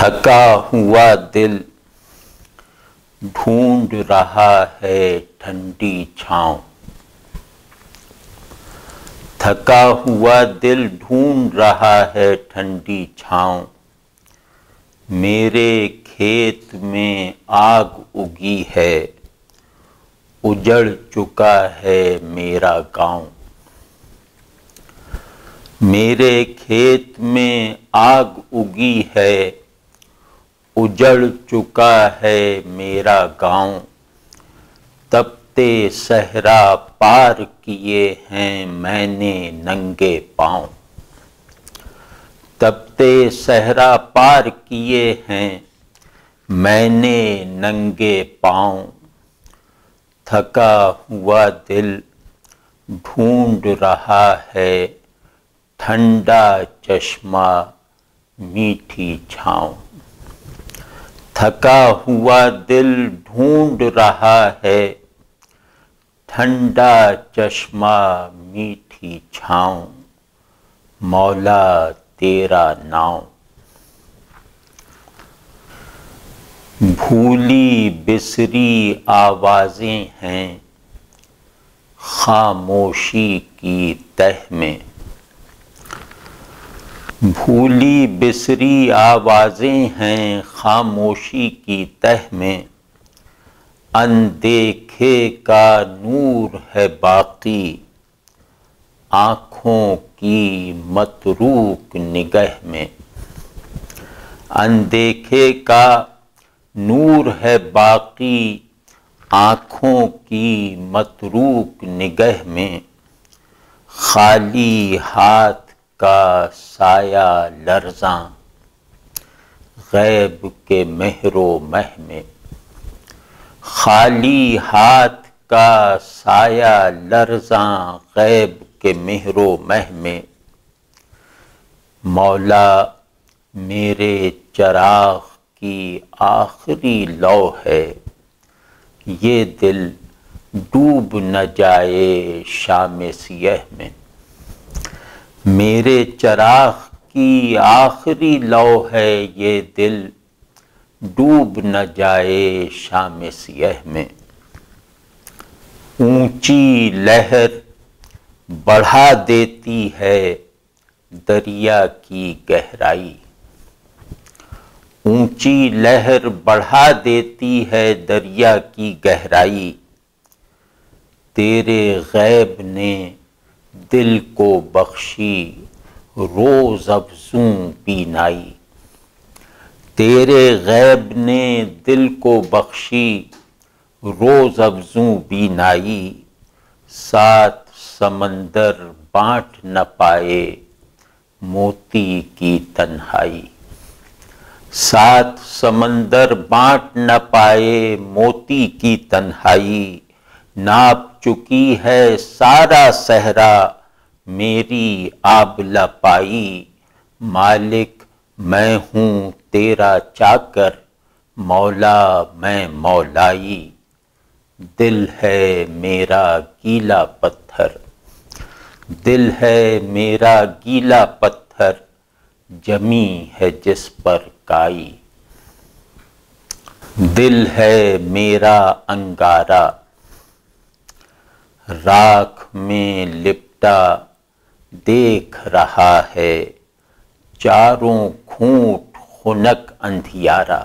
تھکا ہوا دل ڈھونڈ رہا ہے ٹھنڈی چھاؤں، تھکا ہوا دل ڈھونڈ رہا ہے ٹھنڈی چھاؤں، میرے کھیت میں آگ اگی ہے، اجڑ چکا ہے میرا گاؤں، میرے کھیت میں آگ اگی ہے، اجڑ چکا ہے میرا گاؤں، تپتے صحرا پار کیے ہیں میں نے ننگے پاؤں، تپتے صحرا پار کیے ہیں میں نے ننگے پاؤں، تھکا ہوا دل ڈھونڈ رہا ہے ٹھنڈا چشمہ میٹھی چھاؤں، تھکا ہوا دل ڈھونڈ رہا ہے ٹھنڈا چشمہ میٹھی چھاؤں، مولا تیرا نام۔ بھولی بسری آوازیں ہیں خاموشی کی تہ میں، بھولی بسری آوازیں ہیں خاموشی کی تہ میں، اندیکھے کا نور ہے باقی آنکھوں کی متروک نگہ میں، اندیکھے کا نور ہے باقی آنکھوں کی متروک نگہ میں، خالی ہاتھ کا سایہ لرزاں غیب کے مہر و مہ میں، خالی ہاتھ کا سایہ لرزاں غیب کے مہر و مہ میں، مولا میرے چراغ کی آخری لو ہے، یہ دل ڈوب نہ جائے شام سیہ میں، میرے چراغ کی آخری لو ہے یہ دل ڈوب نہ جائے شام سیہ میں، اونچی لہر بڑھا دیتی ہے دریا کی گہرائی، اونچی لہر بڑھا دیتی ہے دریا کی گہرائی، تیرے غیب نے دل کو بخشی روز افزوں بینائی، تیرے غیب نے دل کو بخشی روز افزوں بینائی، سات سمندر بانٹ نہ پائے موتی کی تنہائی، سات سمندر بانٹ نہ پائے موتی کی تنہائی، ناپ چکی ہے سارا صحرا میری آبلہ پائی، مالک میں ہوں تیرا چاکر مولا میں مولائی، دل ہے میرا گیلا پتھر، دل ہے میرا گیلا پتھر جمی ہے جس پر کائی، دل ہے میرا انگارہ راکھ میں لپٹا دیکھ رہا ہے چاروں گھونٹ خنک اندھیارا،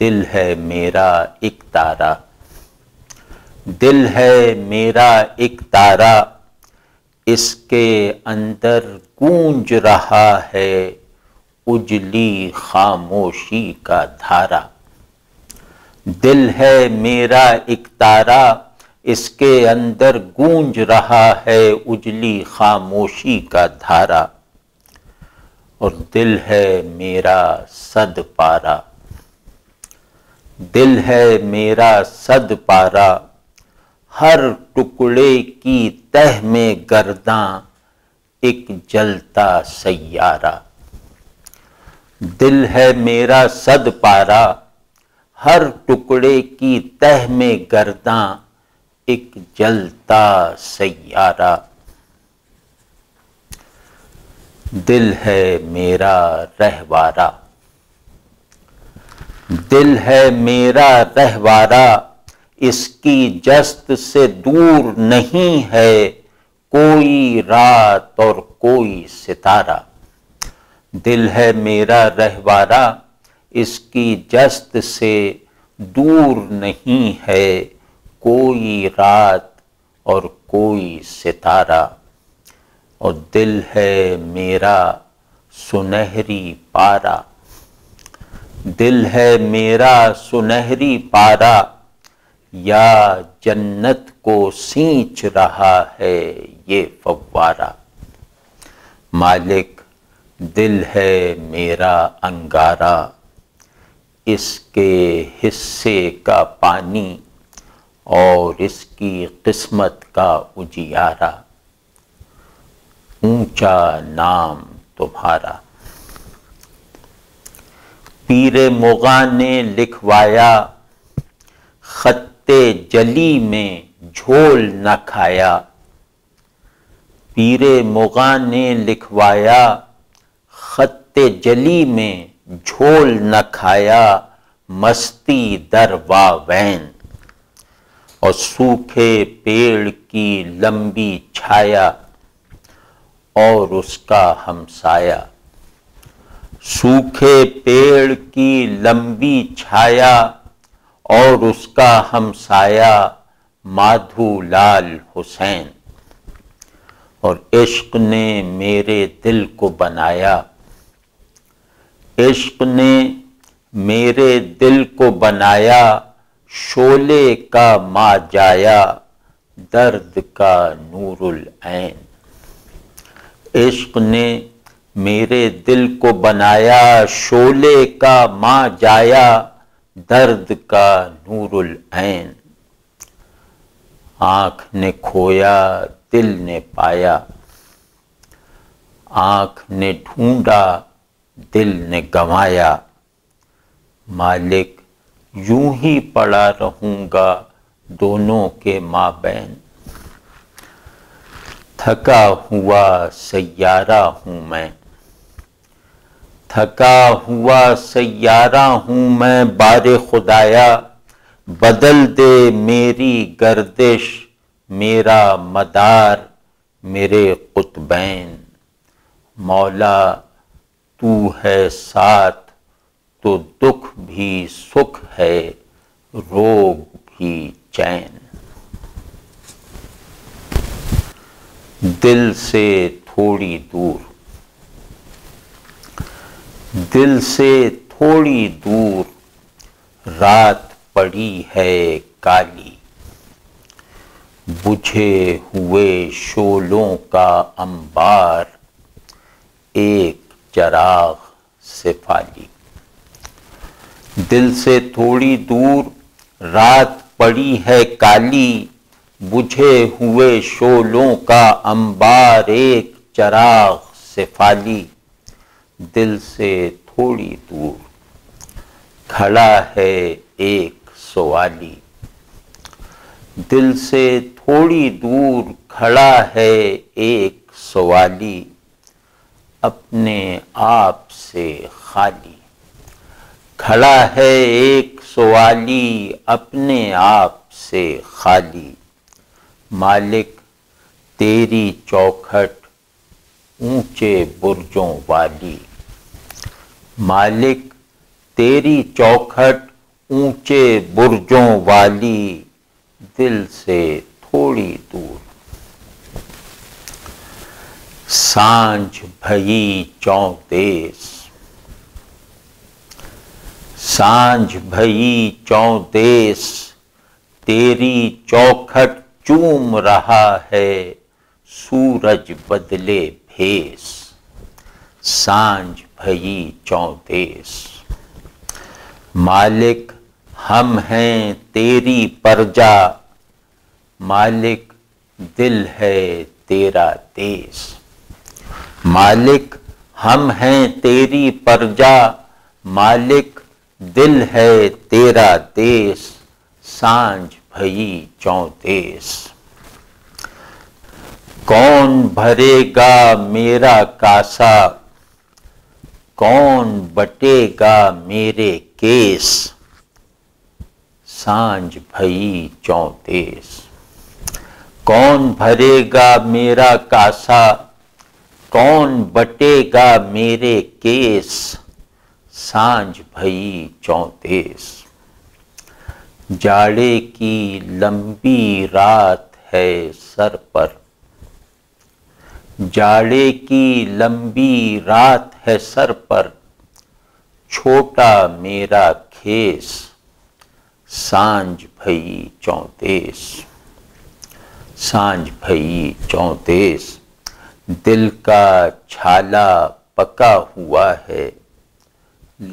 دل ہے میرا ایک تارا، دل ہے میرا ایک تارا اس کے اندر گونج رہا ہے اجلی خاموشی کا دھارا، دل ہے میرا ایک تارا اس کے اندر گونج رہا ہے اجلی خاموشی کا دھارا، اور دل ہے میرا صد پارا، دل ہے میرا صد پارا ہر ٹکڑے کی تہ میں گرداں ایک جلتا سیارہ، دل ہے میرا صد پارا ہر ٹکڑے کی تہ میں گرداں ایک جلتا سیارہ، دل ہے میرا رہوارا۔ دل ہے میرا رہوارا، اس کی جست سے دور نہیں ہے کوئی رات اور کوئی ستارہ۔ دل ہے میرا رہوارا، اس کی جست سے دور نہیں ہے کوئی رات اور کوئی ستارہ۔ اور دل ہے میرا سنہری پارا، دل ہے میرا سنہری پارا، یا جنت کو سینچ رہا ہے یہ فوارہ۔ مالک دل ہے میرا انگارہ، اس کے حصے کا پانی اور اس کی قسمت کا اجیارہ، اونچا نام تمہارا۔ پیر مغاں نے لکھوایا، خط جلی میں جھول نہ کھایا۔ پیر مغاں نے لکھوایا، خط جلی میں جھول نہ کھایا، مستی در واوین۔ اور سوکھے پیڑ کی لمبی چھایا اور اس کا ہمسایا، سوکھے پیڑ کی لمبی چھایا اور اس کا ہمسایا مادھو لال حسین۔ اور عشق نے میرے دل کو بنایا، عشق نے میرے دل کو بنایا، شعلے کا ماجایا، درد کا نور العین۔ عشق نے میرے دل کو بنایا، شعلے کا ماجایا، درد کا نور العین۔ آنکھ نے کھویا دل نے پایا، آنکھ نے ڈھونڈا دل نے گنوایا، مالک یوں ہی پڑا رہوں گا دونوں کے مابین۔ تھکا ہوا سیارہ ہوں میں، تھکا ہوا سیارہ ہوں میں، بار خدایا بدل دے میری گردش، میرا مدار میرے قطبین۔ مولا تو ہے ساتھ تو دکھ بھی سکھ ہے، روگ بھی چین۔ دل سے تھوڑی دور، دل سے تھوڑی دور رات پڑی ہے کالی، بجھے ہوئے شعلوں کا انبار ایک چراغ سے خالی۔ دل سے تھوڑی دور رات پڑی ہے کالی، بجھے ہوئے شعلوں کا انبار ایک چراغ سے خالی۔ دل سے تھوڑی دور کھڑا ہے ایک سوالی، دل سے تھوڑی دور کھڑا ہے ایک سوالی، اپنے آپ سے خالی۔ کھڑا ہے ایک سوالی اپنے آپ سے خالی، مالک تیری چوکھٹ اونچے برجوں والی، مالک تیری چوکھٹ اونچے برجوں والی، دل سے تھوڑی دور۔ سانجھ بھئی چوں دیس، سانجھ بھئی چوں دیس، تیری چوکھٹ چوم رہا ہے سورج بدلے بھیس۔ سانجھ بھئی چوں دیس، مالک ہم ہیں تیری پرجا، مالک دل ہے تیرا دیس۔ مالک ہم ہیں تیری پرجا، مالک دل ہے تیرا دیس، سانجھ بھئی چوں دیس۔ کون بھرے گا میرا کاسا، کون بٹے گا میرے کیس، سانجھ بھئی 34۔ کون بھرے گا میرا کاسا، کون بٹے گا میرے کیس، سانجھ بھئی 34۔ جاڑے کی لمبی رات ہے سر پر، جاڑے کی لمبی رات ہے سر پر، چھوٹا میرا کھیس، سانجھ بھئی 34۔ سانجھ بھئی 34۔ دل کا چھالا پکا ہوا ہے،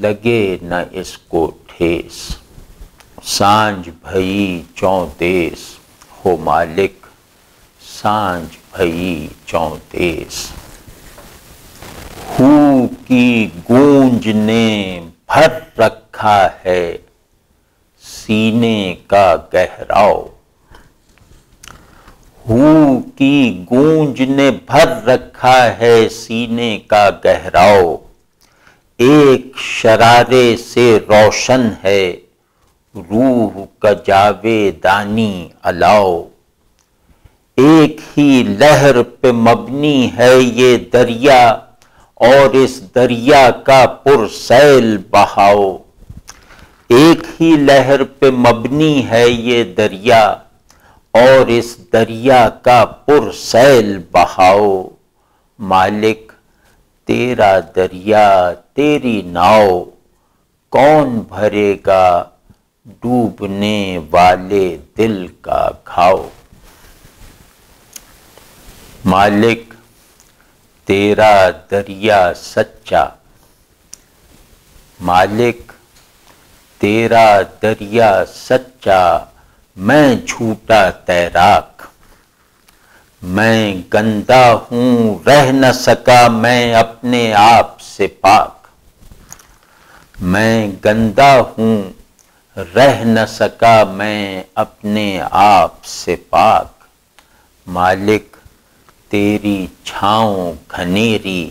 لگے نہ اس کو ٹھیس، سانجھ بھئی 34۔ ہو مالک سانجھ بھئی 34۔ ہو کی گونج نے بھر رکھا ہے سینے کا گہراؤ، ہو کی گونج نے بھر رکھا ہے سینے کا گہراؤ، ایک شرارے سے روشن ہے روح کا جاویدانی الاؤ، ایک ہی لہر پہ مبنی ہے یہ دریا اور اس دریا کا پرسیل بہاؤ، ایک ہی لہر پہ مبنی ہے یہ دریا اور اس دریا کا پرسیل بہاؤ، مالک تیرا دریا تیری ناؤ، کون بھرے گا ڈوبنے والے دل کا گھاؤ، مالک تیرا دریا سچا، مالک تیرا دریا سچا، میں جھوٹا تیراک، میں گندا ہوں رہ نہ سکا میں اپنے آپ سے پاک، میں گندا ہوں رہ نہ سکا میں اپنے آپ سے پاک، مالک تیری چھاؤں گھنیری،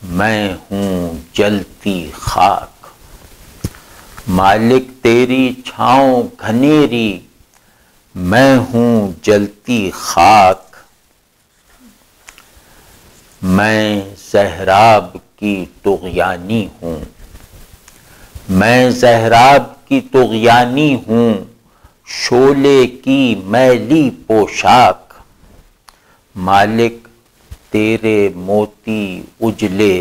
میں ہوں جلتی خاک، مالک تیری چھاؤں گھنیری، میں ہوں جلتی خاک، میں زہراب کی طغیانی ہوں، میں زہراب کی طغیانی ہوں، شعلے کی میلی پوشاک، مالک تیرے موتی اجلے،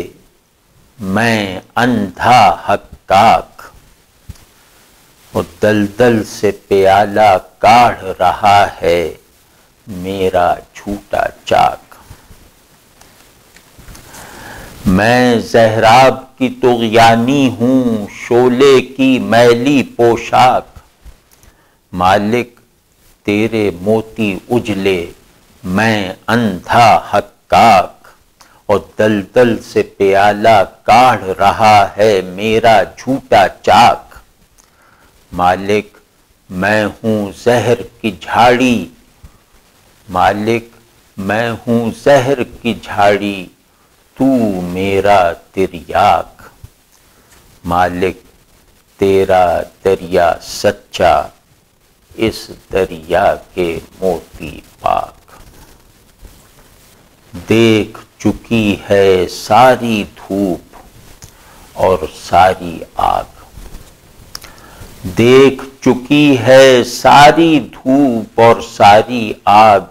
میں اندھا حقاق، اور دلدل سے پیالہ کاڑھ رہا ہے میرا جھوٹا چاک، میں زہراب کی طغیانی ہوں، شعلے کی میلی پوشاک، مالک تیرے موتی اجلے، میں اندھا حقاق، اور دلدل سے پیالہ کاڑھ رہا ہے میرا جھوٹا چاک، مالک میں ہوں زہر کی جھاڑی، مالک میں ہوں زہر کی جھاڑی، تو میرا تریاک، مالک تیرا دریا سچا، اس دریا کے موتی پاک، دیکھ چکی ہے ساری دھوپ اور ساری آگ، دیکھ چکی ہے ساری دھوپ اور ساری آگ،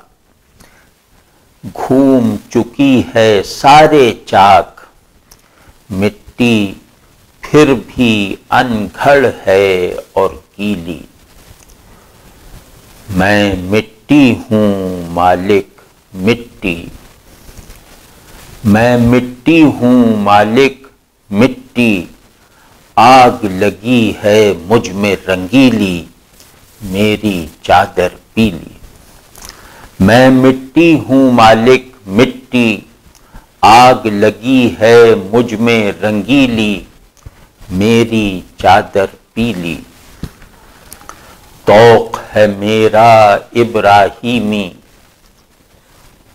گھوم چکی ہے سارے چاک، مٹی پھر بھی انگھڑ ہے اور گیلی، میں مٹی ہوں مالک مٹی، میں مٹی ہوں مالک مٹی، آگ لگی ہے مجھ میں رنگیلی، میری چادر پیلی، میں مٹی ہوں مالک مٹی، آگ لگی ہے مجھ میں رنگیلی، میری چادر پیلی، طوق ہے میرا ابراہیمی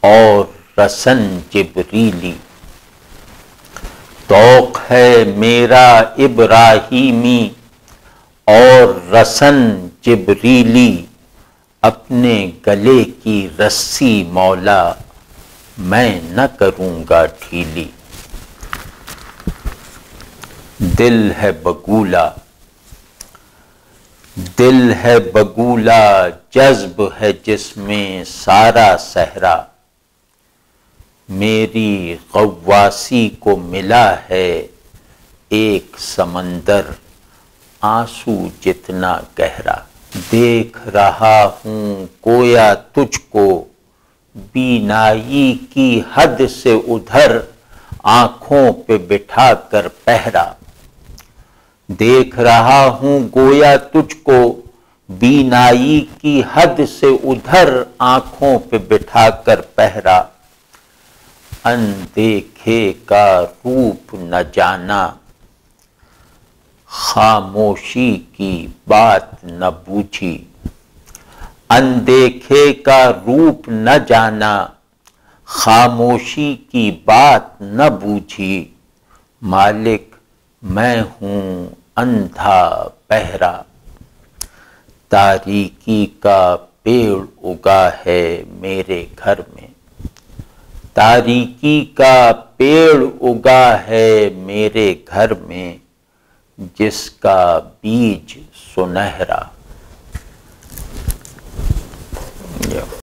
اور رسن جبریلی، طوق ہے میرا ابراہیمی اور رسن جبریلی، اپنے گلے کی رسی مولا میں نہ کروں گا ڈھیلی۔ دل ہے بگولا، دل ہے بگولا، جذب ہے جس میں سارا صحرا، میری غواصی کو ملا ہے ایک سمندر آنسو جتنا گہرا۔ دیکھ رہا ہوں گویا تجھ کو بینائی کی حد سے ادھر، آنکھوں پہ بٹھا کر پہرا۔ دیکھ رہا ہوں گویا تجھ کو بینائی کی حد سے ادھر، آنکھوں پہ بٹھا کر پہرا۔ اندیکھے کا روپ نہ جانا، خاموشی کی بات نہ بوجھی۔ اندیکھے کا روپ نہ جانا، خاموشی کی بات نہ بوجھی۔ مالک میں ہوں اندھا بہرا، تاریکی کا پیڑ اگا ہے میرے گھر میں۔ تاریکی کا پیڑ اگا ہے میرے گھر میں، جس کا بیج سنہرا۔